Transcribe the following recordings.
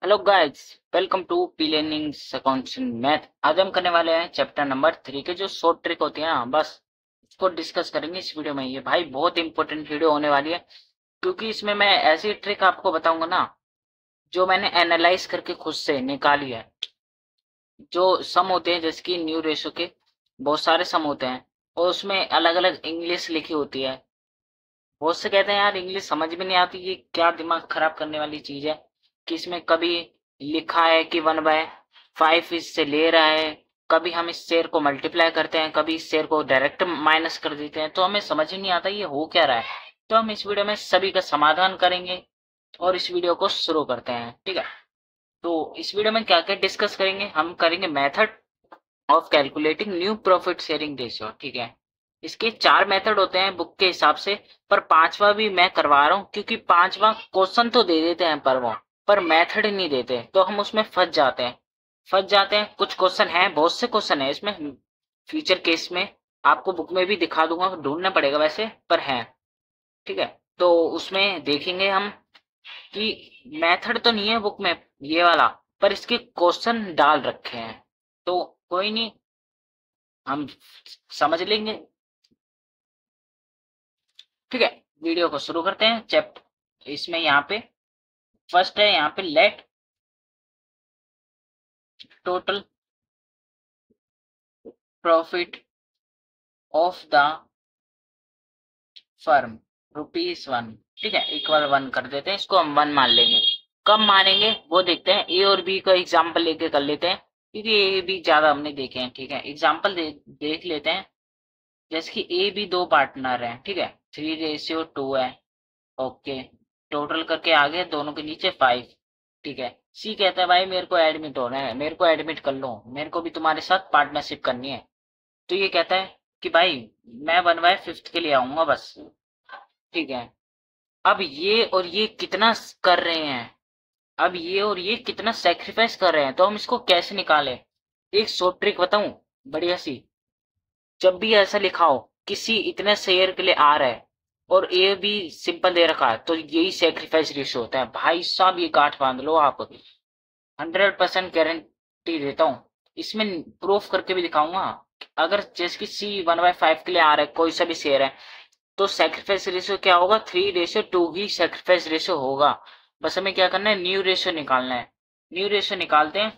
Hello guys, welcome to P learning accounts math. आज हम करने वाले हैं चैप्टर नंबर 3 के जो शॉर्ट ट्रिक होती है ना, बस इसको डिस्कस करेंगे इस वीडियो में। ये भाई बहुत इंपॉर्टेंट वीडियो होने वाली है, क्योंकि इसमें मैं ऐसी ट्रिक आपको बताऊंगा ना जो मैंने एनालाइज करके खुद से निकाली है। जो सम होते हैं जैसे कि न्यू रेशो के बहुत सारे सम होते हैं, और उसमें अलग अलग इंग्लिश लिखी होती है। बहुत से कहते हैं यार इंग्लिश समझ में नहीं आती, ये क्या दिमाग खराब करने वाली चीज है कि इसमें कभी लिखा है कि 1/5 इससे ले रहा है, कभी हम इस शेयर को मल्टीप्लाई करते हैं, कभी इस शेयर को डायरेक्ट माइनस कर देते हैं, तो हमें समझ ही नहीं आता ये हो क्या रहा है। तो हम इस वीडियो में सभी का समाधान करेंगे और इस वीडियो को शुरू करते हैं, ठीक है। तो इस वीडियो में क्या क्या डिस्कस करेंगे, हम करेंगे method of calculating new profit sharing ratio, ठीक है। इसके 4 मेथड होते हैं बुक के हिसाब से, पर पांचवा भी मैं करवा रहा हूँ क्योंकि पांचवा क्वेश्चन तो दे देते हैं पर मेथड ही नहीं देते, तो हम उसमें फंस जाते हैं। कुछ क्वेश्चन है, बहुत से क्वेश्चन है इसमें फ्यूचर केस में, आपको बुक में भी दिखा दूंगा, ढूंढना पड़ेगा वैसे, पर है, ठीक है। तो उसमें देखेंगे हम कि मेथड तो नहीं है बुक में ये वाला, पर इसके क्वेश्चन डाल रखे हैं, तो कोई नहीं, हम समझ लेंगे, ठीक है। वीडियो को शुरू करते हैं। चैप्टर इसमें यहाँ पे फर्स्ट है, यहाँ पे let total profit of the firm ₹1, ठीक है, इक्वल 1 कर देते हैं, इसको हम 1 मान लेंगे। कब मानेंगे वो देखते हैं, ए और बी का एग्जाम्पल लेके कर लेते हैं, क्योंकि ए बी ज्यादा हमने देखे हैं, ठीक है। एग्जाम्पल देख लेते हैं, जैसे कि ए बी दो पार्टनर हैं, ठीक है, 3:2 है, ओके। टोटल करके आगे दोनों के नीचे 5, ठीक है। सी कहता है भाई मेरे को एडमिट होना है, मेरे को एडमिट कर लो, मेरे को भी तुम्हारे साथ पार्टनरशिप करनी है। तो ये कहता है कि भाई मैं 1/5 के लिए आऊंगा बस, ठीक है। अब ये और ये कितना कर रहे हैं, अब ये और ये कितना सेक्रीफाइस कर रहे हैं, तो हम इसको कैसे निकालें। एक शॉर्ट ट्रिक बताऊं, बढ़िया सी। जब भी ऐसा लिखा हो किसी इतने शेयर के लिए आ रहा है और ए भी सिंपल दे रखा है, तो यही सेक्रीफाइस रेशियो होता है भाई साहब, ये गांठ बांध लो आप, 100% गारंटी देता हूँ। इसमें प्रूफ करके भी दिखाऊंगा। अगर जैसे कि सी 1/5 के लिए आ रहा है, कोई सा भी शेयर है, तो सेक्रीफाइस रेशियो क्या होगा, 3:2 ही सेक्रीफाइस रेशियो होगा। बस हमें क्या करना है, न्यू रेशियो निकालना है। न्यू रेशियो निकालते हैं,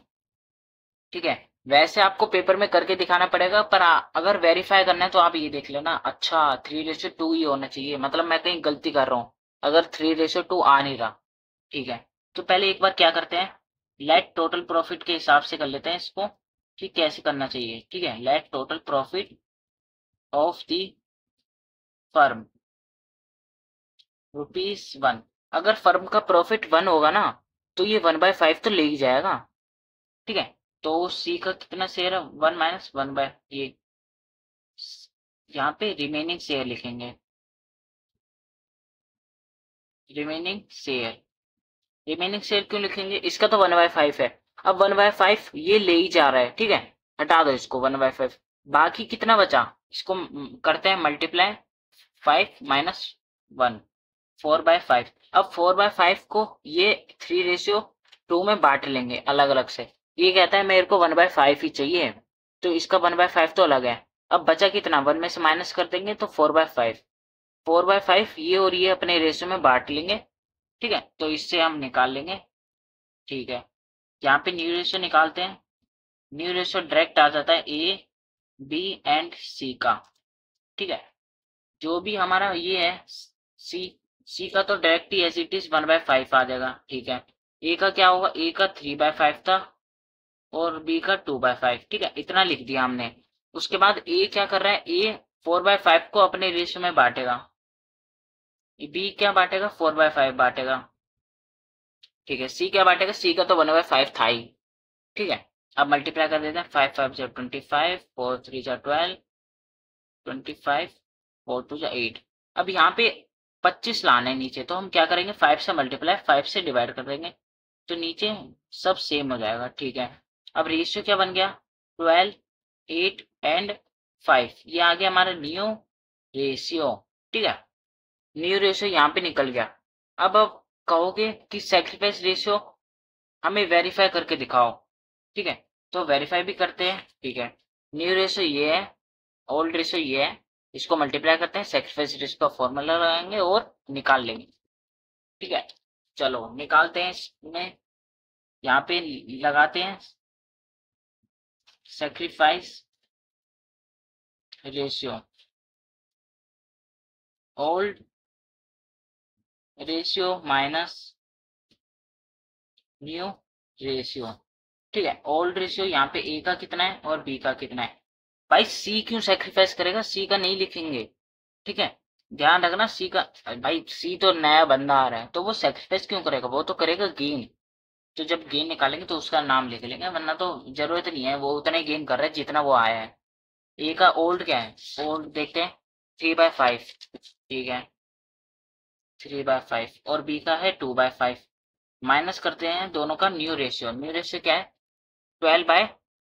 ठीक है। वैसे आपको पेपर में करके दिखाना पड़ेगा, पर अगर वेरीफाई करना है तो आप ये देख लेना, अच्छा 3:2 ही होना चाहिए, मतलब मैं कहीं गलती कर रहा हूँ अगर 3:2 आ नहीं रहा, ठीक है। तो पहले एक बार क्या करते हैं, लेट टोटल प्रॉफिट के हिसाब से कर लेते हैं इसको कि कैसे करना चाहिए, ठीक है। Let total profit of the firm ₹1। अगर फर्म का प्रॉफिट 1 होगा ना, तो ये 1/5 तो ले ही जाएगा, ठीक है। तो सी का कितना शेयर है, 1 माइनस 1 बाय ये, यहाँ पे रिमेनिंग शेयर लिखेंगे, रिमेनिंग शेयर। रिमेनिंग शेयर क्यों लिखेंगे, इसका तो 1/5 है। अब 1/5 ये ले ही जा रहा है, ठीक है, हटा दो इसको 1/5। बाकी कितना बचा, इसको करते हैं मल्टीप्लाई, 5 माइनस 1, 4/5। अब 4/5 को ये 3:2 में बांट लेंगे अलग अलग से। ये कहता है मेरे को 1/5 ही चाहिए, तो इसका 1/5 तो अलग है। अब बचा कितना, 1 में से माइनस कर देंगे तो 4/5। 4/5 ये और ये अपने रेशियो में बांट लेंगे, ठीक है, तो इससे हम निकाल लेंगे, ठीक है। यहाँ पे न्यू रेशियो निकालते हैं, न्यू रेशियो डायरेक्ट आ जाता है ए बी एंड सी का, ठीक है। जो भी हमारा ये है सी, सी का तो डायरेक्ट ही एज इट इज 1/5 आ जाएगा, ठीक है। ए का क्या होगा, ए का 3/5 था और बी का 2/5, ठीक है, इतना लिख दिया हमने। उसके बाद ए क्या कर रहा है, ए 4/5 को अपने रेशियो में बांटेगा, बी क्या बांटेगा, 4/5 बांटेगा, ठीक है। सी क्या बांटेगा, सी का तो 1/5 था ही, ठीक है। अब मल्टीप्लाई कर देते हैं, 5 5 जा 25, 4 3 जा 12, 25, 4 2 जा 8। अब यहाँ पे 25 लाना है नीचे, तो हम क्या करेंगे, 5 से मल्टीप्लाई, 5 से डिवाइड कर देंगे, तो नीचे सब सेम हो जाएगा, ठीक है। अब रेशियो क्या बन गया, 12, 8 एंड 5, ये आ गया हमारा न्यू रेशियो, ठीक है। न्यू रेशियो यहाँ पे निकल गया। अब कहोगे कि सेक्रीफाइस रेशियो हमें वेरीफाई करके दिखाओ। ठीक है, तो वेरीफाई भी करते हैं। ठीक है, न्यू रेशो ये है, ओल्ड रेशो ये है, इसको मल्टीप्लाई करते हैं, सेक्रीफाइस रेशो का फॉर्मूला लगाएंगे और निकाल लेंगे। ठीक है, चलो निकालते हैं। इसमें यहाँ पे लगाते हैं sacrifice ratio old ratio minus new ratio. ठीक है, ओल्ड रेशियो यहाँ पे ए का कितना है और बी का कितना है। भाई सी क्यों सेक्रीफाइस करेगा, सी का नहीं लिखेंगे। ठीक है, ध्यान रखना सी का। भाई सी तो नया बंदा आ रहा है तो वो सेक्रीफाइस क्यों करेगा, वो तो करेगा गेन। तो जब गेन निकालेंगे तो उसका नाम लिख लेंगे, वरना तो जरूरत नहीं है, वो उतना ही गेन कर रहा है जितना वो आया है। ए का ओल्ड क्या है, ओल्ड देखते हैं 3/5। ठीक है, 3/5 और बी का है 2/5। माइनस करते हैं दोनों का न्यू रेशियो। न्यू रेशियो क्या है, 12 बाय,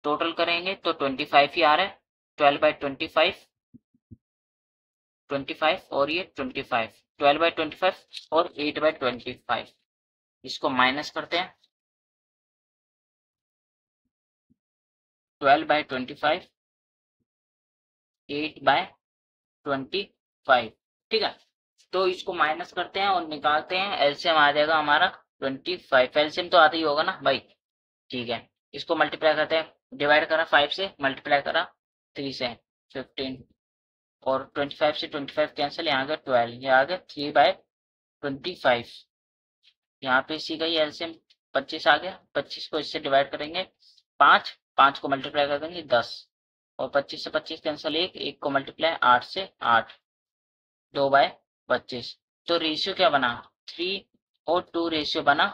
टोटल करेंगे तो 25 ही आ रहा है। 12/25, 25 और ये 25, 12/25 और 8/25। इसको माइनस करते हैं, 12/25, 8/25। ठीक है, तो इसको माइनस करते हैं और निकालते हैं, एलसीएम आ जाएगा हमारा 25। एलसीएम तो आता ही होगा ना भाई। ठीक है, इसको मल्टीप्लाई करते हैं, डिवाइड करा 5 से, मल्टीप्लाई करा 3 से, 15। और 25 से 25 कैंसिल, यहाँ आ गया 12, ये आ गया 3/25। यहाँ पे इसी का ही एलसीएम 25 आ गया। 25 को इससे डिवाइड करेंगे 5, 5 को मल्टीप्लाई कर देंगे 10, और 25 से 25 कैंसिल, एक को मल्टीप्लाई 8 से 8, 2/25। तो रेशियो क्या बना, 3:2 रेशियो बना।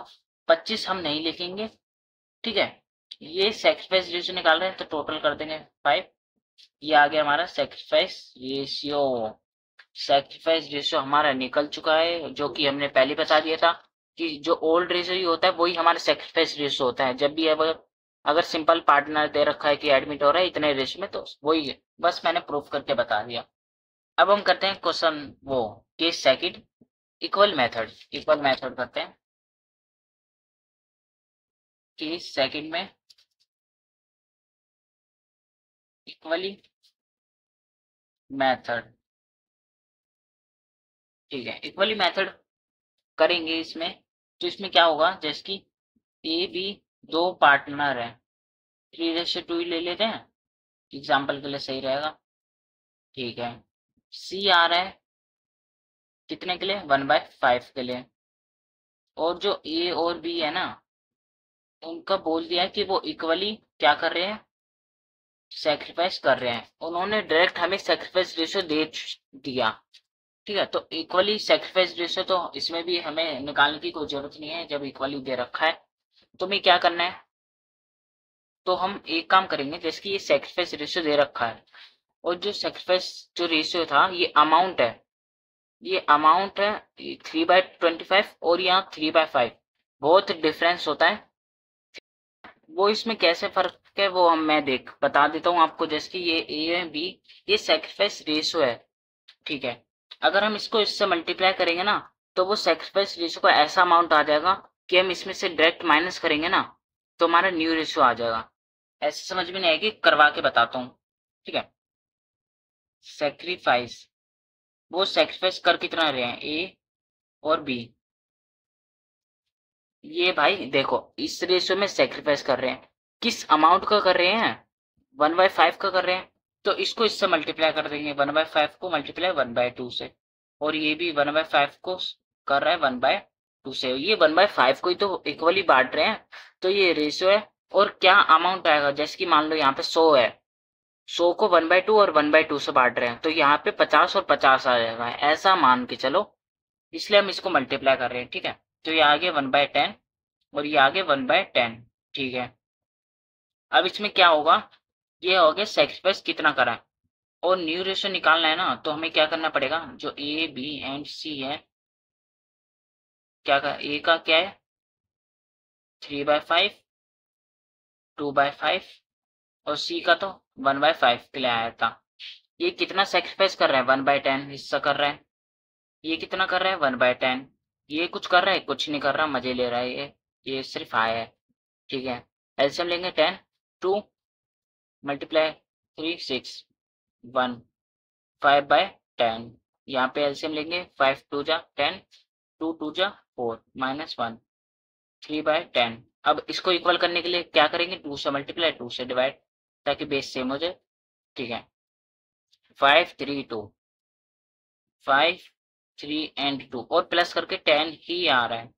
25 हम नहीं लिखेंगे। ठीक है, ये सेक्रीफाइस रेशियो निकाल रहे हैं तो टोटल कर देंगे 5। ये आ गया हमारा सेक्रीफाइस रेशियो। सेक्रीफाइस रेशियो हमारा निकल चुका है, जो कि हमने पहले बता दिया था कि जो ओल्ड रेशियो ही होता है वही हमारा सेक्रीफाइस रेशियो होता है। जब भी अगर सिंपल पार्टनर दे रखा है कि एडमिट हो रहा है इतने रेशियो में, तो वही है, बस मैंने प्रूफ करके बता दिया। अब हम करते हैं क्वेश्चन वो case second, equal method. Equal method करते हैं केस सेकंड में, इक्वली मेथड। ठीक है, इक्वली मेथड करेंगे इसमें। तो इसमें क्या होगा, जैसे कि ए बी दो पार्टनर है, 3:2 ही ले लेते हैं, एग्जाम्पल के लिए सही रहेगा। ठीक है, सी आ रहा है कितने के लिए, 1/5 के लिए। और जो ए और बी है ना, उनका बोल दिया है कि वो इक्वली क्या कर रहे हैं, सेक्रीफाइस कर रहे हैं। उन्होंने डायरेक्ट हमें सेक्रीफाइस रेशियो दे दिया। ठीक है, तो इक्वली सेक्रीफाइस रेशियो तो इसमें भी हमें निकालने की कोई जरूरत नहीं है जब इक्वली दे रखा है। तो हमें क्या करना है, तो हम एक काम करेंगे, जैसे कि ये सेक्रीफाइस रेशियो दे रखा है, और जो सेक्रीफाइस जो रेशियो था ये अमाउंट है, ये अमाउंट है 3/25 और यहाँ 3/5, बहुत डिफरेंस होता है। वो इसमें कैसे फर्क है वो मैं बता देता हूँ आपको। जैसे कि ये ए है बी, ये सेक्रीफाइस रेशियो है। ठीक है, अगर हम इसको इससे मल्टीप्लाई करेंगे ना, तो वो सेक्रीफाइस रेशियो का ऐसा अमाउंट आ जाएगा कि हम इसमें से डायरेक्ट माइनस करेंगे ना तो हमारा न्यू रेशियो आ जाएगा। ऐसे समझ में नहीं आएगी, करवा के बताता हूँ। ठीक है, सेक्रीफाइस, वो सेक्रीफाइस कर कितना रहे हैं, ए और बी। ये भाई देखो, इस रेशियो में सेक्रीफाइस कर रहे हैं, किस अमाउंट का कर रहे हैं, 1/5 का कर रहे हैं। तो इसको इससे मल्टीप्लाई कर देंगे, 1/5 को मल्टीप्लाई 1/2 से, और ये भी 1/5 को कर रहा है 1/2 से। ये 1/5 को ही तो इक्वली बांट रहे हैं, तो ये रेशियो है। और क्या अमाउंट आएगा, जैसे कि मान लो यहाँ पे 100 है, 100 को 1/2 और 1/2 से बांट रहे हैं, तो यहाँ पे 50 और 50 आ जाएगा, ऐसा मान के चलो, इसलिए हम इसको मल्टीप्लाई कर रहे हैं। ठीक है, तो ये आगे 1/10 और ये आगे 1/10। ठीक है, अब इसमें क्या होगा, ये हो गया सेक्रीफाइस कितना करा है, और न्यू रेशियो निकालना है ना, तो हमें क्या करना पड़ेगा, जो ए बी एंड सी है, क्या का ए का क्या है 3/5, 2/5, और सी का तो 1/5 के लिए आया था। ये कितना सेक्रीफाइस कर रहा है, 1/10 हिस्सा कर रहा है। ये कितना कर रहा है, 1/10। ये कुछ कर रहा है, कुछ नहीं कर रहा, मजे ले रहा है ये सिर्फ आया है। ठीक है। एलसीएम लेंगे 10, 2 मल्टीप्लाई 3 6 1 5/10। यहाँ पे एलसीएम लेंगे 5 2 जा 10, 2 2 जा 4 -1 3/10। अब इसको इक्वल करने के लिए क्या करेंगे, 2 से मल्टीप्लाई 2 से डिवाइड, ताकि बेस सेम हो जाए। ठीक है। 5 3 2 5 3 एंड 2 और प्लस करके 10 ही आ रहा है।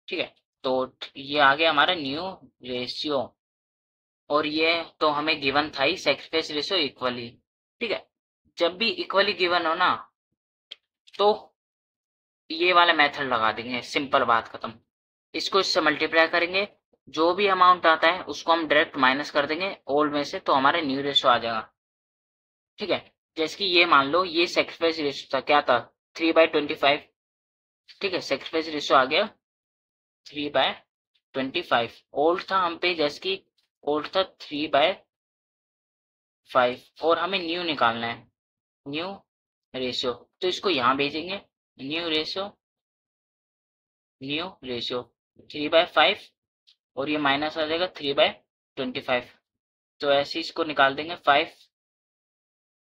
ठीक है। तो ये आ गया हमारा न्यू रेशियो, और ये तो हमें गिवन था ही, सैक्रिफाइस रेशियो इक्वली। ठीक है। जब भी इक्वली गिवन हो ना, तो ये वाला मेथड लगा देंगे, सिंपल बात खत्म। इसको इससे मल्टीप्लाई करेंगे, जो भी अमाउंट आता है उसको हम डायरेक्ट माइनस कर देंगे ओल्ड में से, तो हमारा न्यू रेशियो आ जाएगा। ठीक है। जैसे कि ये मान लो ये सैक्रिफाइस रेशियो था, क्या था, 3/25। ठीक है। सैक्रिफाइस रेशियो आ गया 3/25। ओल्ड था हम पे, जैसे कि ओल्ड था 3/5, और हमें न्यू निकालना है, न्यू रेशियो। तो इसको यहाँ भेजेंगे, न्यू रेशियो 3/5, और ये माइनस आ जाएगा 3/25। तो ऐसे इसको निकाल देंगे, 5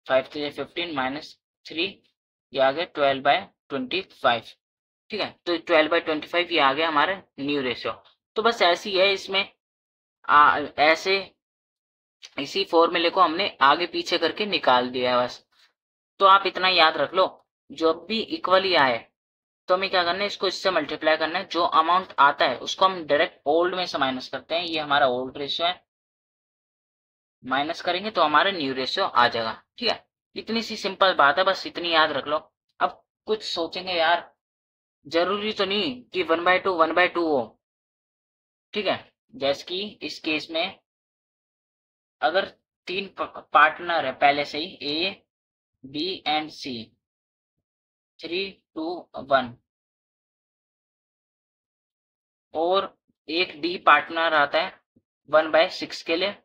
5 3 15 -3, ये आ गया 12/25। ठीक है। तो 12/25 ये आ गया हमारा न्यू रेशियो। तो बस ऐसी है इसमें, ऐसे इसी फॉर्मूले को हमने आगे पीछे करके निकाल दिया है बस। तो आप इतना याद रख लो, जब भी इक्वली आए तो हमें क्या करना है, इसको इससे मल्टीप्लाई करना है, जो अमाउंट आता है उसको हम डायरेक्ट ओल्ड में से माइनस करते हैं। ये हमारा ओल्ड रेशियो है, माइनस करेंगे तो हमारा न्यू रेशियो आ जाएगा। ठीक है। इतनी सी सिंपल बात है, बस इतनी याद रख लो। अब कुछ सोचेंगे यार, जरूरी तो नहीं कि 1/2 हो। ठीक है। जैसे कि इस केस में अगर 3 पार्टनर है पहले से ही, ए बी एंड सी, 3 2 1, और एक डी पार्टनर आता है 1/6 के लिए,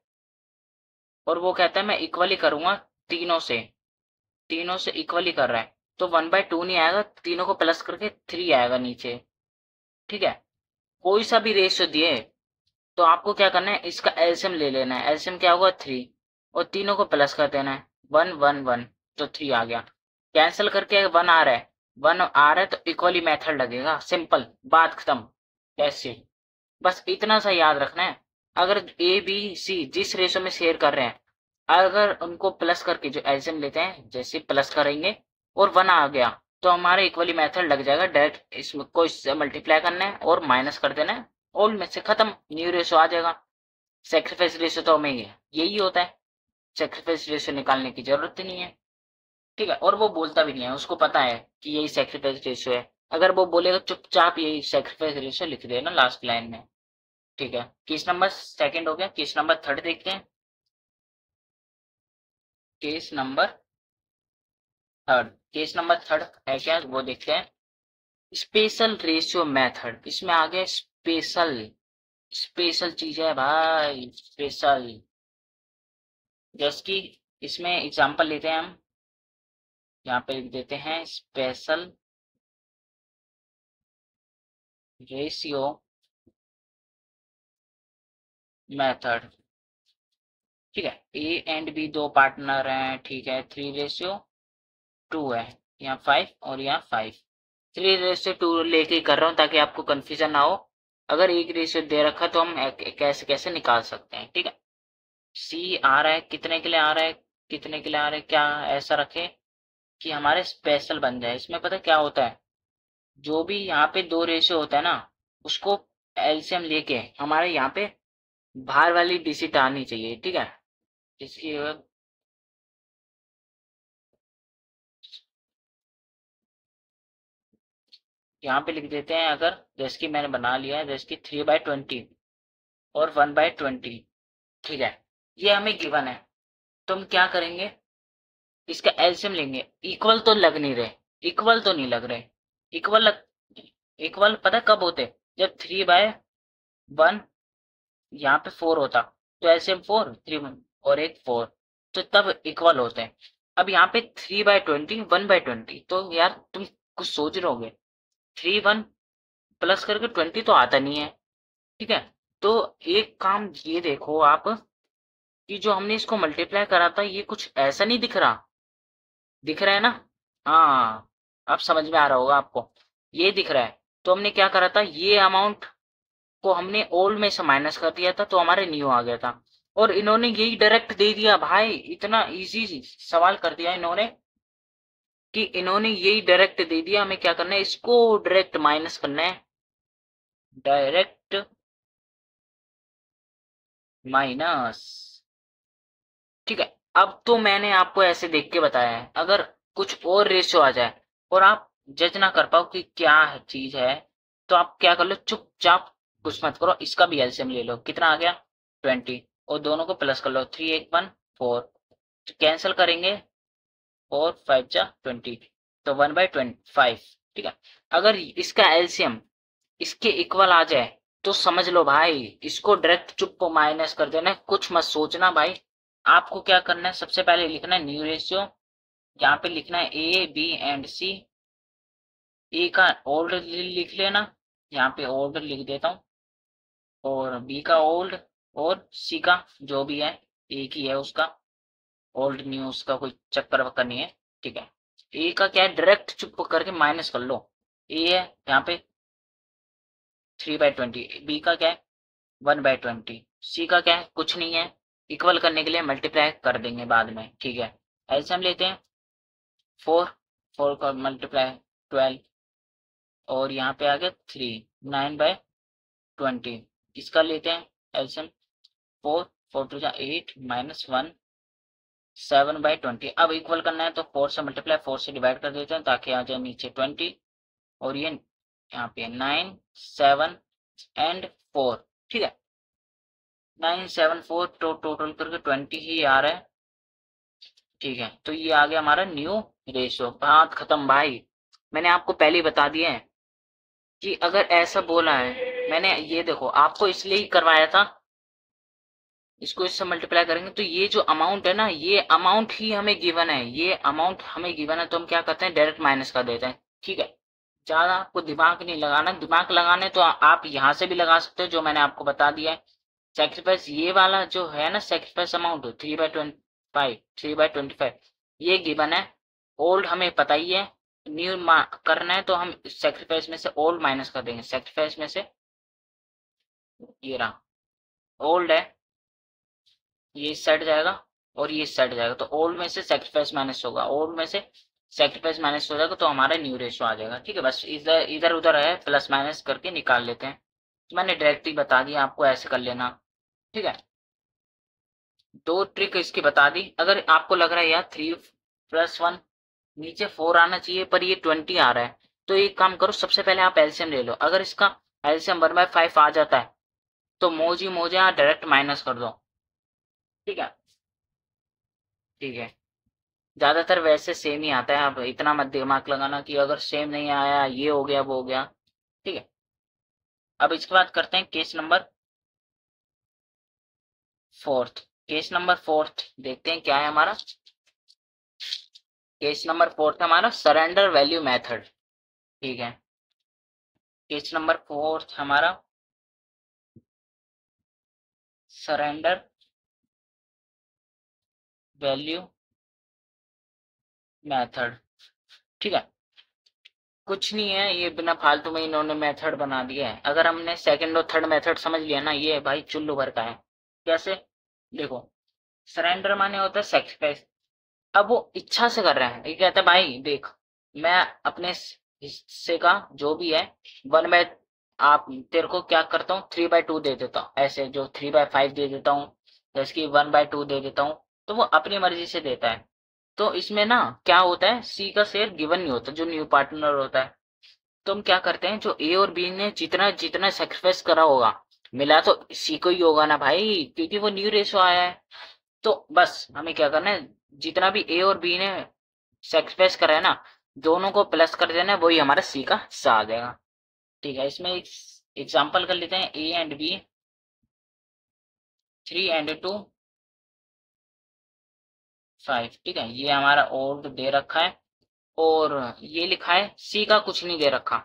और वो कहता है मैं इक्वली करूंगा तीनों से, तीनों से इक्वली कर रहा है, तो 1/2 नहीं आएगा, तीनों को प्लस करके 3 आएगा नीचे। ठीक है। कोई सा भी रेशियो दिए तो आपको क्या करना है, इसका एलसीएम ले लेना है। एलसीएम क्या होगा, 3, और तीनों को प्लस कर देना है, 1 1 1, तो 3 आ गया। कैंसिल करके 1 आ रहा है, 1 आ रहा है तो इक्वली मेथड लगेगा, सिंपल बात खत्म। ऐसे बस इतना सा याद रखना है। अगर ए बी सी जिस रेशो में शेयर कर रहे हैं, अगर उनको प्लस करके जो एलसीएम लेते हैं, जैसे प्लस करेंगे और 1 आ गया, तो हमारा इक्वली मेथड लग जाएगा, डायरेक्ट इसमें को इससे मल्टीप्लाई करना है और माइनस कर देना है, ओल्ड में से खत्म, न्यू रेशो आ जाएगा। सेक्रीफाइस रेशो तो हमें यही होता है, सेक्रीफाइस रेशो निकालने की जरूरत ही नहीं है। ठीक है। और वो बोलता भी नहीं है, उसको पता है कि यही सेक्रीफाइस रेशो है। अगर वो बोलेगा चुपचाप यही सेक्रीफाइस रेशो लिख देना लास्ट लाइन में। ठीक है। केस नंबर सेकंड हो गया, केस नंबर थर्ड देखते हैं। Case number third, case number third है क्या, वो देखते हैं। स्पेशल रेशियो मेथड, इसमें आ गया स्पेशल, स्पेशल चीज है भाई, स्पेशल। जैसे कि इसमें एग्जांपल लेते हैं हम, यहाँ पे लिख देते हैं स्पेशल रेशियो मेथड। ठीक है। ए एंड बी दो पार्टनर हैं, ठीक है, 3/2 है, यहाँ 5 और यहाँ 5। 3/2 लेके कर रहा हूँ ताकि आपको कंफ्यूजन ना हो। अगर एक रेशियो दे रखा तो हम कैसे कैसे निकाल सकते हैं। ठीक है। सी आ रहा है, कितने के लिए आ रहा है, कितने के लिए आ रहा है, क्या ऐसा रखे कि हमारे स्पेशल बन जाए। इसमें पता क्या होता है, जो भी यहाँ पे दो रेशियो होता है ना, उसको एलसीएम लेके हमारे यहाँ पे बाहर वाली डिजिट आनी चाहिए। ठीक है। इसकी यहाँ पे लिख देते हैं, अगर जैसे कि मैंने बना लिया है, जैसे कि 3/20 और 1/20। ठीक है। ये हमें गिवन है, तो हम क्या करेंगे, इसका एलसीएम लेंगे। इक्वल तो लग नहीं रहे, इक्वल तो नहीं लग रहे। इक्वल इक्वल पता कब होते, जब 3/1 यहाँ पे 4 होता, तो एलसीएम 4 3 और एक 4, तो तब इक्वल होते हैं। अब यहाँ पे 3/20 1/20, तो यार तुम कुछ सोच रहे होगे, 3 1 प्लस करके 20 तो आता नहीं है। ठीक है। तो एक काम ये देखो आप कि जो हमने इसको मल्टीप्लाई करा था ये कुछ ऐसा नहीं दिख रहा, दिख रहा है ना? हाँ, अब समझ में आ रहा होगा आपको, ये दिख रहा है। तो हमने क्या करा था, ये अमाउंट को हमने ओल्ड में से माइनस कर दिया था तो हमारे न्यू आ गया था। और इन्होंने यही डायरेक्ट दे दिया भाई, इतना इजी सवाल कर दिया इन्होंने कि इन्होंने यही डायरेक्ट दे दिया। हमें क्या करना है, इसको डायरेक्ट माइनस करना है, डायरेक्ट माइनस। ठीक है, अब तो मैंने आपको ऐसे देख के बताया है, अगर कुछ और रेशियो आ जाए और आप जज ना कर पाओ कि क्या चीज है, तो आप क्या कर लो, चुपचाप कुछ मत करो, इसका भी एलसीएम ले लो। कितना आ गया, 20, और दोनों को प्लस कर लो, 3 1 1 4, कैंसिल करेंगे, 4 5 जा 20, तो 1/25। ठीक है, अगर इसका एलसीएम इसके इक्वल आ जाए तो समझ लो भाई, इसको डायरेक्ट चुप माइनस कर देना है, कुछ मत सोचना भाई। आपको क्या करना है, सबसे पहले लिखना है न्यू रेशियो, यहाँ पे लिखना है ए बी एंड सी। ए का ओल्ड लिख लेना, यहाँ पे ओल्ड लिख देता हूँ, और बी का ओल्ड, और सी का जो भी है एक ही है उसका, ओल्ड न्यू उसका कोई चक्कर वक्कर नहीं है। ठीक है, ए का क्या है, डायरेक्ट चुप करके माइनस कर लो। ए है यहाँ पे 3/20, बी का क्या है 1/20, सी का क्या है कुछ नहीं है, इक्वल करने के लिए मल्टीप्लाई कर देंगे बाद में। ठीक है, एलसीएम लेते हैं, 4, 4 का मल्टीप्लाई 12, और यहाँ पे आ गया 3, 9/20, इसका लेते हैं एलसीएम, 4 4 टू जा 8 -1, 7/20। अब इक्वल करना है तो 4 से मल्टीप्लाई 4 से डिवाइड कर देते हैं ताकि आ जाए नीचे 20, और ये यहाँ पे 9 7 एंड 4। ठीक है, 9 7 4 तो टोटल करके 20 ही आ रहा है। ठीक है, तो ये आ गया हमारा न्यू रेशियो, बात खत्म भाई। मैंने आपको पहले ही बता दिया है कि अगर ऐसा बोला है, मैंने ये देखो आपको इसलिए ही करवाया था, इसको इससे मल्टीप्लाई करेंगे तो ये जो अमाउंट है ना, ये अमाउंट ही हमें गिवन है, ये अमाउंट हमें गिवन है, तो हम क्या करते हैं डायरेक्ट माइनस कर देते हैं। ठीक है, ज्यादा आपको दिमाग नहीं लगाना, दिमाग लगाने तो आप यहाँ से भी लगा सकते हो जो मैंने आपको बता दिया है। सेक्रीफाइस ये वाला जो है ना, सेक्रीफाइस अमाउंट 3/25, 3/25 ये गिवन है, ओल्ड हमें पता ही है, न्यू करना है तो हम सेक्रीफाइस में से ओल्ड माइनस कर देंगे, सेक्रीफाइस में से ये रहा ओल्ड है, ये सेट जाएगा और ये सेट जाएगा, तो ओल्ड में से सेक्रीफाइस माइनस होगा, ओल्ड में से सेक्रीफाइस माइनस हो जाएगा तो हमारा न्यू रेशियो आ जाएगा। ठीक है, बस इधर इधर उधर है प्लस माइनस करके निकाल लेते हैं, तो मैंने डायरेक्ट ही बता दिया आपको, ऐसे कर लेना। ठीक है, दो ट्रिक इसकी बता दी। अगर आपको लग रहा है यार 3+1 नीचे 4 आना चाहिए पर ये 20 आ रहा है, तो एक काम करो, सबसे पहले आप एलसीएम ले लो, अगर इसका एलसीएम 1/5 आ जाता है तो मोजी मोजे यहाँ डायरेक्ट माइनस कर दो। ठीक है, ठीक है, ज्यादातर वैसे सेम ही आता है, आप इतना मत दिमाग लगाना कि अगर सेम नहीं आया ये हो गया वो हो गया। ठीक है, अब इसके बाद करते हैं केस नंबर 4। केस नंबर 4 देखते हैं क्या है हमारा। केस नंबर 4 हमारा सरेंडर वैल्यू मेथड। ठीक है, केस नंबर 4 हमारा सरेंडर वैल्यू मेथड। ठीक है, कुछ नहीं है, ये बिना फालतू में इन्होंने मेथड बना दिया है। अगर हमने सेकंड और थर्ड मेथड समझ लिया ना, ये भाई चुल्लू भर का है। कैसे, देखो, सरेंडर माने होता है सेक्रीफाइस। अब वो इच्छा से कर रहा है, ये कहता है भाई देख, मैं अपने हिस्से का जो भी है 1/, आप तेरे को क्या करता हूँ 3/2 दे देता हूँ, ऐसे जो 3/5 दे देता हूँ, जैसे कि 1/2 दे देता हूँ, तो वो अपनी मर्जी से देता है। तो इसमें ना क्या होता है, सी का शेयर गिवन नहीं होता, जो न्यू पार्टनर होता है। तो हम क्या करते हैं, जो ए और बी ने जितना जितना सेक्रीफाइस करा होगा, मिला तो सी को ही होगा ना भाई, क्योंकि वो न्यू रेशो आया है। तो बस हमें क्या करना है, जितना भी ए और बी ने सेक्रीफाइस करा है ना, दोनों को प्लस कर देना है, वही हमारा सी का हिस्सा आ जाएगा। ठीक है, इसमें एक एग्जाम्पल कर लेते हैं, ए एंड बी 3 and 2 5। ठीक है, ये हमारा ओल्ड दे रखा है, और ये लिखा है सी का कुछ नहीं दे रखा,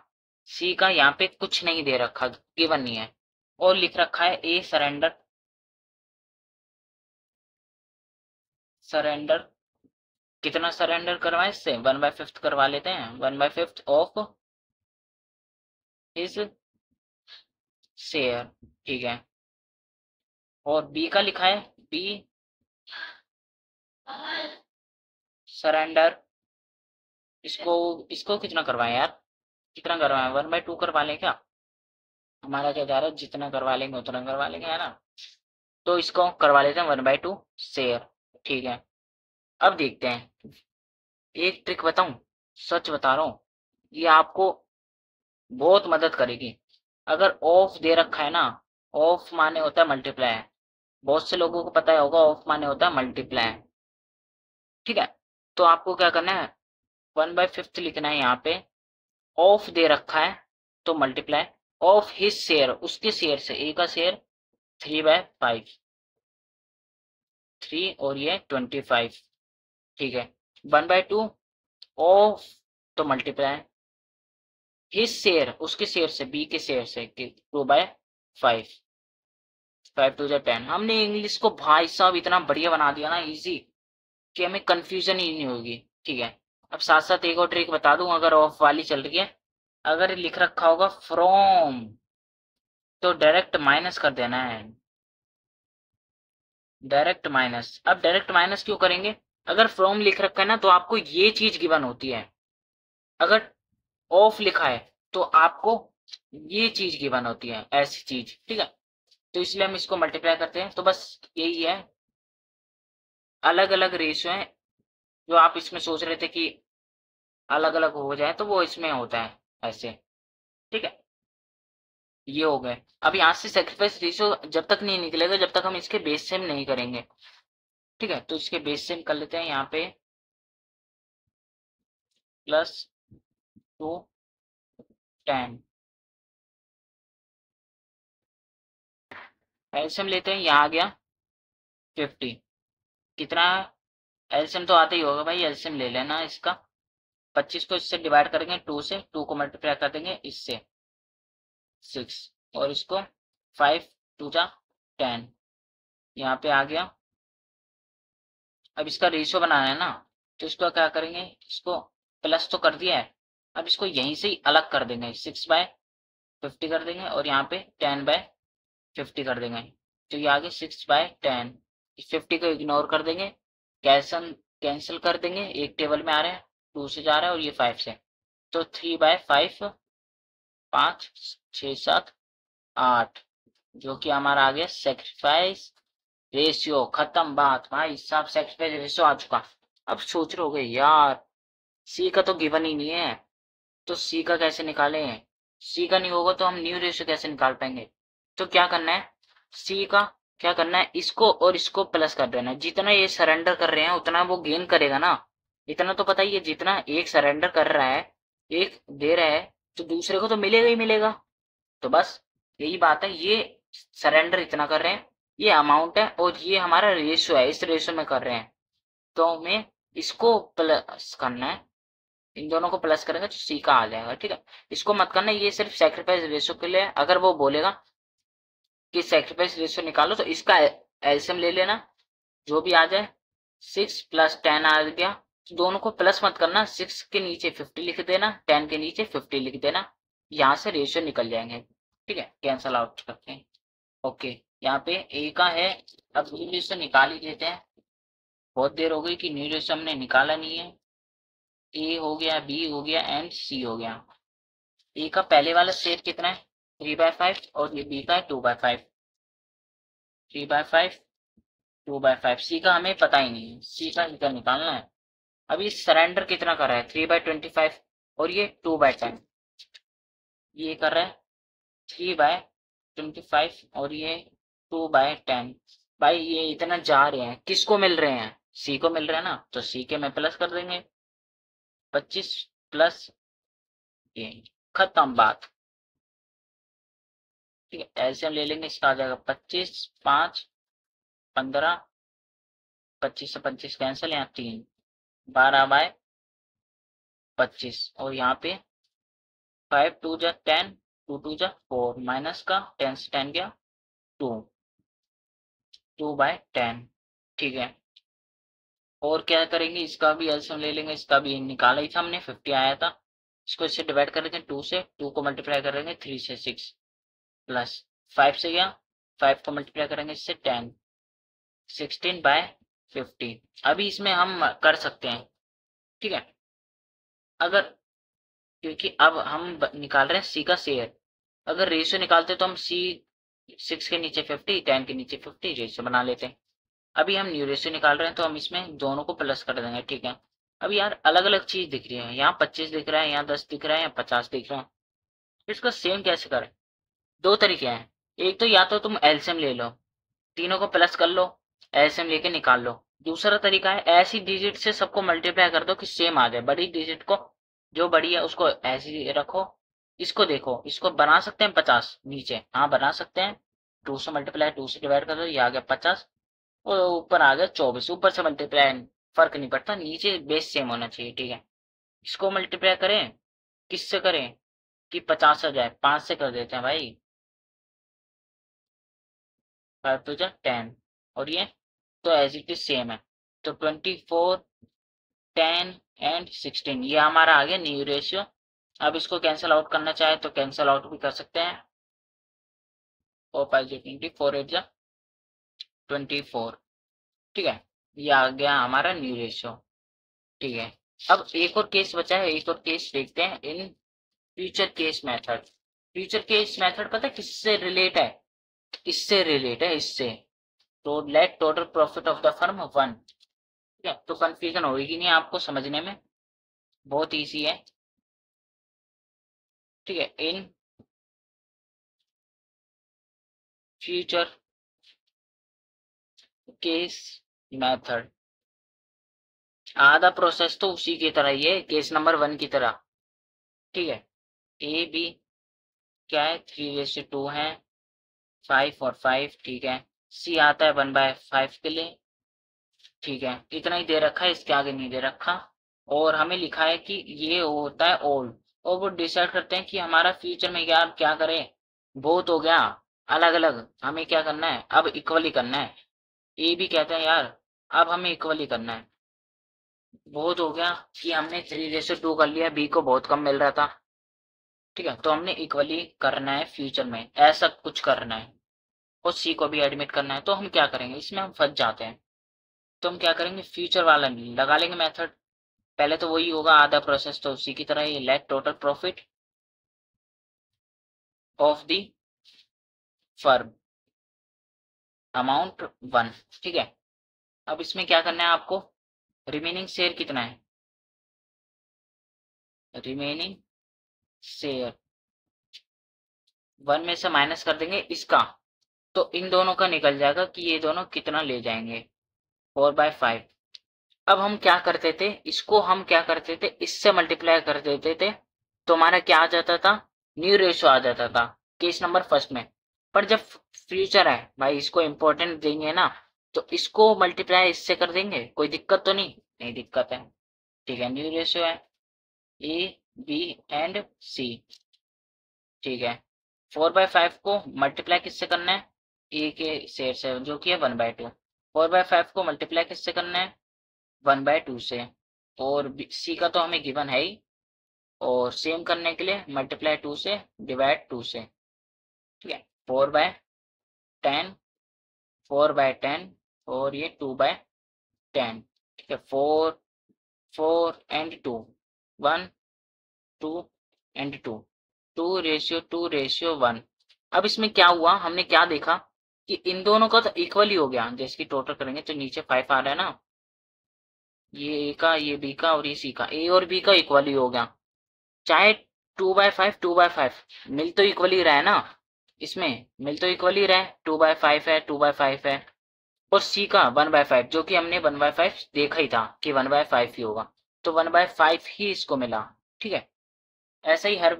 सी का यहाँ पे कुछ नहीं दे रखा, गिवन नहीं है। और लिख रखा है ए सरेंडर, सरेंडर कितना सरेंडर करवाएं इससे, 1/5 करवा लेते हैं, 1/5 ऑफ हिज शेयर, ठीक है। और बी का लिखा है बी सरेंडर, इसको इसको कितना करवाएं यार, कितना करवाएं, 1/2 करवा लें क्या, हमारा क्या जा रहा है, जितना करवा लेंगे उतना करवा लेंगे, है ना। तो इसको करवा लेते हैं 1/2 शेयर, ठीक है। अब देखते हैं, एक ट्रिक बताऊं, सच बता रहा हूं, ये आपको बहुत मदद करेगी। अगर ऑफ दे रखा है ना, ऑफ माने होता है मल्टीप्लाई, बहुत से लोगों को पता होगा ऑफ माने होता है मल्टीप्लाई, ठीक है। तो आपको क्या करना है, 1/5 लिखना है यहाँ पे, ऑफ दे रखा है तो मल्टीप्लाई ऑफ हिज शेयर, उसके शेयर से, ए का शेयर 3/5, 3 और ये 25, ठीक है। 1/2 ऑफ, तो मल्टीप्लाई हिज शेयर, उसके शेयर से, बी के शेयर से 2/5, 5×2 = 10। हमने इंग्लिश को भाई साहब इतना बढ़िया बना दिया ना, इजी, कि हमें कंफ्यूजन ही नहीं होगी, ठीक है। अब साथ साथ एक और ट्रिक बता दूं, अगर ऑफ वाली चल रही है, अगर लिख रखा होगा फ्रॉम, तो डायरेक्ट माइनस कर देना है, डायरेक्ट माइनस। अब डायरेक्ट माइनस क्यों करेंगे, अगर फ्रॉम लिख रखा है ना तो आपको ये चीज गिवन होती है, अगर ऑफ लिखा है तो आपको ये चीज गिवन होती है, ऐसी चीज, ठीक है। तो इसलिए हम इसको मल्टीप्लाई करते हैं, तो बस यही है, अलग अलग रेशियो है, जो आप इसमें सोच रहे थे कि अलग अलग हो जाए, तो वो इसमें होता है ऐसे, ठीक है। ये हो गए। अब यहाँ से सेक्रीफाइस रेशियो जब तक नहीं निकलेगा जब तक हम इसके बेस सेम नहीं करेंगे, ठीक है। तो इसके बेस सेम कर लेते हैं, यहाँ पे +2 10, एलसीएम लेते हैं, यहाँ आ गया 50, कितना, एलसीएम तो आते ही होगा भाई, एलसीएम ले लेना इसका। 25 को इससे डिवाइड करेंगे 2 से, 2 को मल्टीप्लाई कर देंगे इससे 6, और इसको 5×2 = 10, यहाँ पे आ गया। अब इसका रेशियो बनाना है ना, तो इसको क्या करेंगे, इसको प्लस तो कर दिया है, अब इसको यहीं से ही अलग कर देंगे, 6/50 कर देंगे, और यहाँ पे 10/50 कर देंगे, तो ये आगे 6/10, 50 को इग्नोर कर देंगे, कैंसल कैंसिल कर देंगे, एक टेबल में आ रहा है, 2 से जा रहा है और ये 5 से, तो 3/5, 5 6 7 8, जो कि हमारा आ गया सेक्रीफाइस रेशियो। खत्म बात भाई साहब, सेक्रीफाइस रेशियो आ चुका। अब सोच रहे हो गए यार, सी का तो गिवन ही नहीं है, तो सी का कैसे निकालें, सी का नहीं होगा तो हम न्यू रेशियो कैसे निकाल पाएंगे। तो क्या करना है, सी का क्या करना है, इसको और इसको प्लस कर देना है, जितना ये सरेंडर कर रहे हैं उतना वो गेन करेगा ना, इतना तो पता ही है, जितना एक सरेंडर कर रहा है, एक दे रहा है, तो दूसरे को तो मिलेगा ही मिलेगा। तो बस यही बात है, ये सरेंडर इतना कर रहे हैं, ये अमाउंट है, और ये हमारा रेशियो है, इस रेशियो में कर रहे हैं, तो हमें इसको प्लस करना है, इन दोनों को प्लस करेंगे तो सी का आ जाएगा, ठीक है। इसको मत करना, ये सिर्फ सेक्रीफाइस रेशियो के लिए, अगर वो बोलेगा कि सेक्रीफाइस रेशियो निकालो तो इसका एलसीएम ले लेना, जो भी आ जाए, 6 + 10 आ गया, तो दोनों को प्लस मत करना, 6 के नीचे 50 लिख देना, 10 के नीचे 50 लिख देना, यहाँ से रेशियो निकल जाएंगे, ठीक है, कैंसल आउट करते हैं। ओके, यहाँ पे ए का है, अब न्यू रेशियो निकाल ही देते हैं, बहुत देर हो गई कि न्यू रेशियो हमने निकाला नहीं है। ए हो गया, बी हो गया एंड सी हो गया। ए का पहले वाला शेयर कितना है, 3/5, और ये बी का है 2/5, 3/5 2/5, सी का हमें पता ही नहीं है, सी का इधर निकालना है। अब ये सरेंडर कितना कर रहा है, 3/25, और ये 2/10, ये कर रहा है 3/25, और ये 2/10। भाई ये इतना जा रहे हैं, किसको मिल रहे हैं, सी को मिल रहे हैं ना, तो सी के में प्लस कर देंगे, 25 प्लस ये, खत्म बात, ठीक है। एलसीएम ले लेंगे, इसका आ जाएगा 25 5 15, 25 से 25 कैंसिल, यहाँ 3, 12/25, और यहाँ पे 5×2 = 10, टू टू जा 4 माइनस का 10 से 10 गया 2, 2/10। ठीक है, और क्या करेंगे, इसका भी एलसीएम ले लेंगे, इसका भी निकाला ही था हमने, 50 आया था। इसको इससे डिवाइड करेंगे 2 से, 2 को मल्टीप्लाई करेंगे 3 से 6 प्लस 5 से गया, 5 को मल्टीप्लाई करेंगे इससे 10, 16/50। अभी इसमें हम कर सकते हैं, ठीक है, अगर, क्योंकि अब हम निकाल रहे हैं सी का शेयर, अगर रेशियो निकालते तो हम सी 6 के नीचे 50, 10 के नीचे 50 रेशियो बना लेते हैं। अभी हम न्यू रेशियो निकाल रहे हैं तो हम इसमें दोनों को प्लस कर देंगे, ठीक है। अब यार अलग अलग चीज दिख रही है, यहाँ 25 दिख रहा है, यहाँ 10 दिख रहा है, यहाँ 50 दिख रहा है, इसका सेम कैसे करें? दो तरीके हैं, एक तो या तो तुम एलसीएम ले लो, तीनों को प्लस कर लो, एलसीएम लेके निकाल लो। दूसरा तरीका है ऐसी डिजिट से सबको मल्टीप्लाई कर दो कि सेम आ जाए, बड़ी डिजिट को जो बड़ी है उसको ऐसी रखो। इसको देखो, इसको बना सकते हैं 50 नीचे, हाँ बना सकते हैं, 2 से मल्टीप्लाई 2 से डिवाइड कर दो, ये आ गया 50, और ऊपर आ गया 24, ऊपर से मल्टीप्लाई फर्क नहीं पड़ता, नीचे बेस सेम होना चाहिए, ठीक है। इसको मल्टीप्लाई करें, किससे करें कि 50 आ जाए, 5 से कर देते हैं भाई, 5 टू जा 10, और ये तो एज इट इज सेम है, तो 24, 10 एंड 16 ये हमारा आ गया न्यू रेशियो। अब इसको कैंसिल आउट करना चाहे तो कैंसिल आउट भी कर सकते हैं, 4 5 20, 4 8 जा 24, ठीक है, ये आ गया हमारा न्यू रेशियो, ठीक है। अब एक और केस बचा है, एक और केस देखते हैं in future case method. Future case method पता है किससे रिलेट है? इससे रिलेट है, इससे, तो let total profit of the firm 1, ठीक है, तो कंफ्यूजन होगी नहीं आपको समझने में, बहुत इजी है, ठीक है। इन फ्यूचर केस मेथड, आधा प्रोसेस तो उसी की तरह ही है, केस नंबर 1 की तरह, ठीक है। ए बी क्या है, 3:2 है, 5 और 5, ठीक है। सी आता है 1/5 के लिए, ठीक है, इतना ही दे रखा है, इसके आगे नहीं दे रखा, और हमें लिखा है कि ये होता है ओल्ड, और वो डिसाइड करते हैं कि हमारा फ्यूचर में यार क्या करें, बहुत हो गया अलग अलग, हमें क्या करना है अब इक्वली करना है। ए भी कहते हैं यार अब हमें इक्वली करना है, बहुत हो गया कि हमने 3:2 कर लिया, बी को बहुत कम मिल रहा था, ठीक है, तो हमने इक्वली करना है फ्यूचर में, ऐसा कुछ करना है, और सी को भी एडमिट करना है। तो हम क्या करेंगे, इसमें हम फंस जाते हैं, तो हम क्या करेंगे, फ्यूचर वाला लगा लेंगे मेथड। पहले तो वही होगा आधा प्रोसेस, तो उसी की तरह ये let total profit of the firm amount 1, ठीक है। अब इसमें क्या करना है आपको, रिमेनिंग शेयर कितना है, रिमेनिंग शेयर 1 में से माइनस कर देंगे इसका, तो इन दोनों का निकल जाएगा कि ये दोनों कितना ले जाएंगे, 4/5। अब हम क्या करते थे, इसको हम क्या करते थे, इससे मल्टीप्लाई कर देते थे, तो हमारा क्या आ जाता था, न्यू रेशियो आ जाता था केस नंबर फर्स्ट में। पर जब फ्यूचर है भाई, इसको इंपॉर्टेंट देंगे ना, तो इसको मल्टीप्लाई इससे कर देंगे, कोई दिक्कत तो नहीं, नहीं दिक्कत है, ठीक है। न्यू रेशियो है ए बी एंड सी, ठीक है। 4/5 को मल्टीप्लाई किससे करना है, ए के शेयर से जो कि है 1/2, 4/5 को मल्टीप्लाई किससे करना है, 1/2 से, और सी का तो हमें गिवन है ही, और सेम करने के लिए मल्टीप्लाई 2 से, डिवाइड 2 से, ठीक है। 4/10, 4/10, और ये 2/10, ठीक है। 4 4 एंड 2, 1 2 एंड 2, 2:1। अब इसमें क्या हुआ, हमने क्या देखा कि इन दोनों का तो इक्वल ही हो गया, जैसे कि टोटल करेंगे तो नीचे 5 आ रहा है ना, ये ए का, ये बी का, और ये सी का, ए और बी का इक्वल ही हो गया, चाहे 2/5 2/5 मिल तो इक्वल ही रहा है ना, इसमें मिल तो इक्वल ही रहा है, 2/5 है, 2/5 है, और सी का 1/5, जो कि हमने 1/5 देखा ही था कि 1/5 ही होगा, तो 1/5 ही इसको मिला, ठीक है। ऐसा ही हर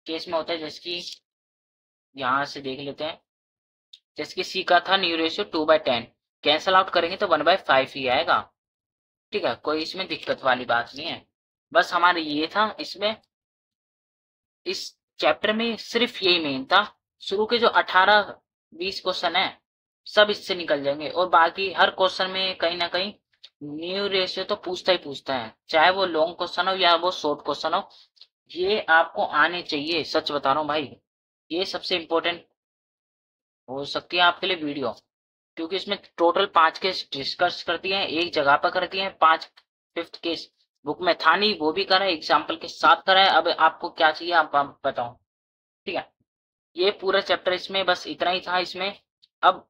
केस में होता है, जैसे कि यहां से देख लेते हैं, जैसे कि सी का था न्यू रेशियो 2/10, कैंसल आउट करेंगे तो 1/5 ही आएगा, ठीक है, कोई इसमें दिक्कत वाली बात नहीं है। बस हमारा ये था इसमें, इस चैप्टर में सिर्फ यही मेन था। शुरू के जो 18-20 क्वेश्चन है सब इससे निकल जाएंगे, और बाकी हर क्वेश्चन में कहीं ना कहीं न्यू रेशियो तो पूछता ही पूछता है, चाहे वो लॉन्ग क्वेश्चन हो या वो शॉर्ट क्वेश्चन हो। ये आपको आने चाहिए, सच बता रहा हूँ भाई। ये सबसे इम्पोर्टेंट हो सकती है आपके लिए वीडियो, क्योंकि इसमें टोटल 5 केस डिस्कस करती है, एक जगह पर करती है। 5 5th केस बुक में था नहीं, वो भी करा है, एग्जाम्पल के साथ करा है। अब आपको क्या चाहिए आप बताओ, ठीक है। ये पूरा चैप्टर इसमें बस इतना ही था इसमें। अब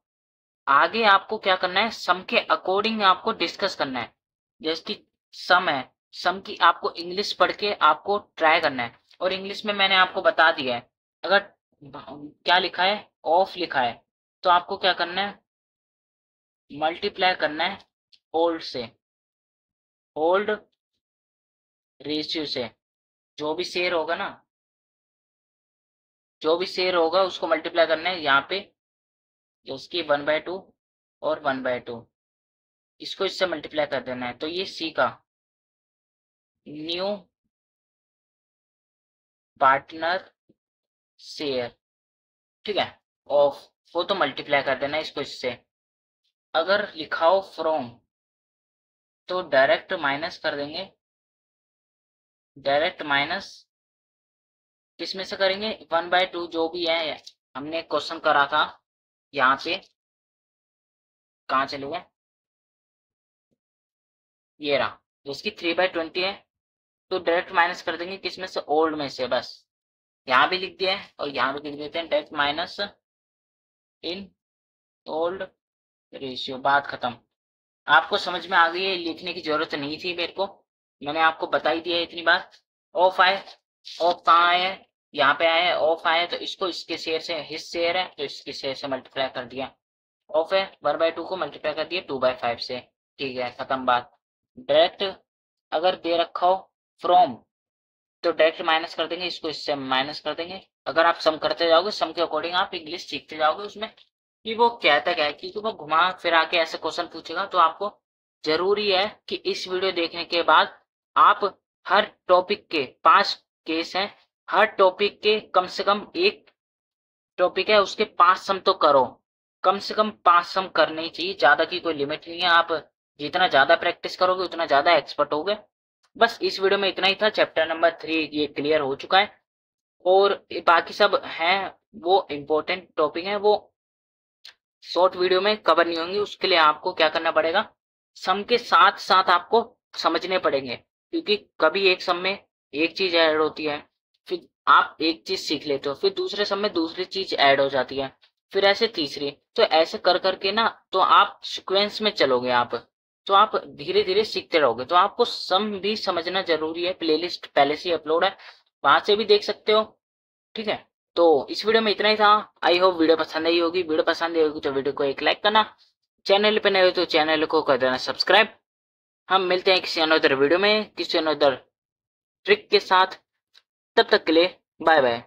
आगे आपको क्या करना है, सम के अकॉर्डिंग आपको डिस्कस करना है। जैसे कि सम है, सम की आपको इंग्लिश पढ़ के आपको ट्राई करना है। और इंग्लिश में मैंने आपको बता दिया है, अगर क्या लिखा है, ऑफ लिखा है, तो आपको क्या करना है, मल्टीप्लाई करना है ओल्ड से, ओल्ड रेशियो से। जो भी शेयर होगा ना, जो भी शेयर होगा उसको मल्टीप्लाई करना है यहाँ पे, उसकी 1/2 और 1/2, इसको इससे मल्टीप्लाई कर देना है। तो ये सी का न्यू पार्टनर शेयर, ठीक है, ऑफ, वो तो मल्टीप्लाई कर देना है इसको इससे। अगर लिखा हो फ्रॉम तो डायरेक्ट माइनस कर देंगे, डायरेक्ट माइनस किसमें से करेंगे, 1/2 जो भी है। हमने क्वेश्चन करा था यहाँ पे, कहाँ चले गए, ये रहा, जिसकी 3/20 है, तो डायरेक्ट माइनस कर देंगे किसमें से, ओल्ड में से। बस यहाँ भी लिख दिया है और यहाँ भी लिख देते हैं, direct minus in old ratio, बात खत्म। आपको समझ में आ गई है, लिखने की जरूरत नहीं थी मेरे को, मैंने आपको बता ही दिया है इतनी बात। ऑफ आए, ऑफ कहाँ आए है, यहाँ पे आए, ऑफ आए तो इसको इसके शेयर से, हिस शेयर है तो इसके शेयर से मल्टीप्लाई कर दिया। ऑफ है 1/2 को मल्टीप्लाई कर दिया 2/5 से, ठीक है, खत्म बात। डायरेक्ट अगर दे रखा हो फ्रॉम तो डायरेक्ट माइनस कर देंगे, इसको इससे माइनस कर देंगे। अगर आप सम करते जाओगे, सम के अकॉर्डिंग आप इंग्लिश सीखते जाओगे उसमें कि वो कहता क्या है, क्योंकि वो घुमा फिरा के ऐसे क्वेश्चन पूछेगा। तो आपको जरूरी है कि इस वीडियो देखने के बाद आप हर टॉपिक के 5 केस हैं, हर टॉपिक के कम से कम एक टॉपिक है उसके 5 सम तो करो, कम से कम 5 सम करने ही चाहिए, ज्यादा की कोई लिमिट नहीं है। आप जितना ज्यादा प्रैक्टिस करोगे उतना ज्यादा एक्सपर्ट होगे। बस इस वीडियो में इतना ही था, चैप्टर नंबर 3 ये क्लियर हो चुका है, और बाकी सब हैं वो इम्पोर्टेंट टॉपिक है, वो शॉर्ट वीडियो में कवर नहीं होंगे। उसके लिए आपको क्या करना पड़ेगा, सम के साथ साथ आपको समझने पड़ेंगे, क्योंकि कभी एक सम में एक चीज ऐड होती है, फिर आप एक चीज सीख लेते हो, फिर दूसरे सम में दूसरी चीज ऐड हो जाती है, फिर ऐसे तीसरी, तो ऐसे कर करके ना, तो आप सिक्वेंस में चलोगे आप, तो आप धीरे धीरे सीखते रहोगे। तो आपको सम भी समझना जरूरी है, प्लेलिस्ट पहले से अपलोड है, वहां से भी देख सकते हो, ठीक है। तो इस वीडियो में इतना ही था। आई होप वीडियो पसंद आई होगी, वीडियो पसंद आई होगी तो वीडियो को एक लाइक करना, चैनल पे नए हो तो चैनल को कर देना सब्सक्राइब। हम मिलते हैं किसी अनदर वीडियो में, किसी अनदर ट्रिक के साथ, तब तक के लिए बाय बाय।